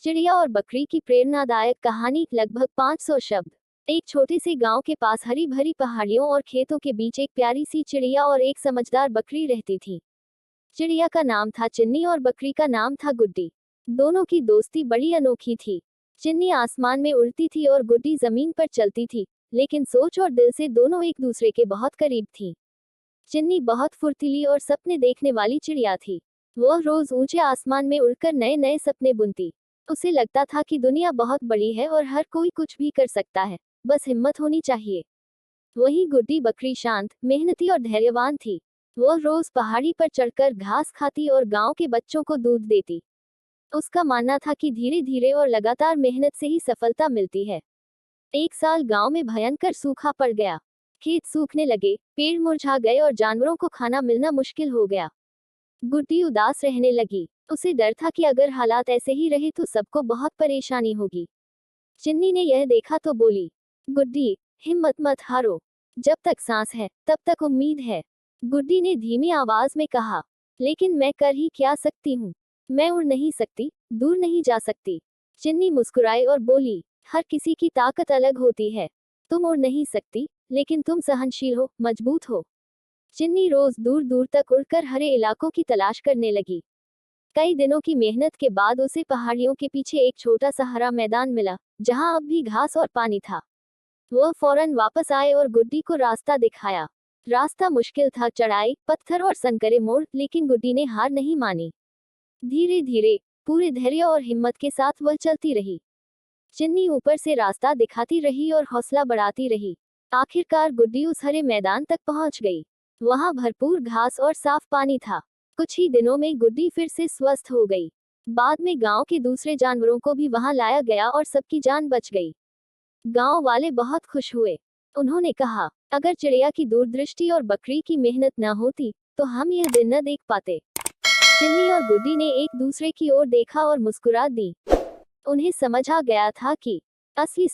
चिड़िया और बकरी की प्रेरणादायक कहानी। लगभग 500 शब्द। एक छोटे से गांव के पास हरी भरी पहाड़ियों और खेतों के बीच एक प्यारी सी चिड़िया और एक समझदार बकरी रहती थी। चिड़िया का नाम था चिन्नी और बकरी का नाम था गुड्डी। दोनों की दोस्ती बड़ी अनोखी थी। चिन्नी आसमान में उड़ती थी और गुड्डी जमीन पर चलती थी, लेकिन सोच और दिल से दोनों एक दूसरे के बहुत करीब थी। चिन्नी बहुत फुर्तीली और सपने देखने वाली चिड़िया थी। वह रोज ऊंचे आसमान में उड़कर नए नए सपने बुनती। उसे लगता था कि दुनिया बहुत बड़ी है और हर कोई कुछ भी कर सकता है, बस हिम्मत होनी चाहिए। वहीं गुड्डी बकरी शांत, मेहनती और धैर्यवान थी। वह रोज पहाड़ी पर चढ़कर घास खाती और गांव के बच्चों को दूध देती। उसका मानना था कि धीरे धीरे और लगातार मेहनत से ही सफलता मिलती है। एक साल गांव में भयंकर सूखा पड़ गया। खेत सूखने लगे, पेड़ मुरझा गए और जानवरों को खाना मिलना मुश्किल हो गया। गुड्डी उदास रहने लगी। उसे डर था कि अगर हालात ऐसे ही रहे तो सबको बहुत परेशानी होगी। चिन्नी ने यह देखा तो बोली, गुड्डी, हिम्मत मत हारो। जब तक सांस है तब तक उम्मीद है। गुड्डी ने धीमी आवाज में कहा, लेकिन मैं कर ही क्या सकती हूँ। मैं उड़ नहीं सकती, दूर नहीं जा सकती। चिन्नी मुस्कुराई और बोली, हर किसी की ताकत अलग होती है। तुम उड़ नहीं सकती, लेकिन तुम सहनशील हो, मजबूत हो। चिन्नी रोज दूर दूर तक उड़कर हरे इलाकों की तलाश करने लगी। कई दिनों की मेहनत के बाद उसे पहाड़ियों के पीछे एक छोटा सा हरा मैदान मिला, जहां अब भी घास और पानी था। वह फौरन वापस आए और गुड्डी को रास्ता दिखाया। रास्ता मुश्किल था, चढ़ाई, पत्थर और संकरे मोड़, लेकिन गुड्डी ने हार नहीं मानी। धीरे धीरे, पूरे धैर्य और हिम्मत के साथ वह चलती रही। चिन्नी ऊपर से रास्ता दिखाती रही और हौसला बढ़ाती रही। आखिरकार गुड्डी उस हरे मैदान तक पहुंच गई। वहां भरपूर घास और साफ पानी था। कुछ ही दिनों में गुड्डी फिर से स्वस्थ हो गई। बाद में गांव के दूसरे जानवरों को भी वहां लाया गया और सबकी जान बच गई। गांव वाले बहुत खुश हुए। उन्होंने कहा, अगर चिड़िया की दूरदृष्टि और बकरी की मेहनत न होती तो हम यह दिन न देख पाते। चिन्नी और गुड्डी ने एक दूसरे की ओर देखा और मुस्कुरा दी। उन्हें समझ आ गया था कि असली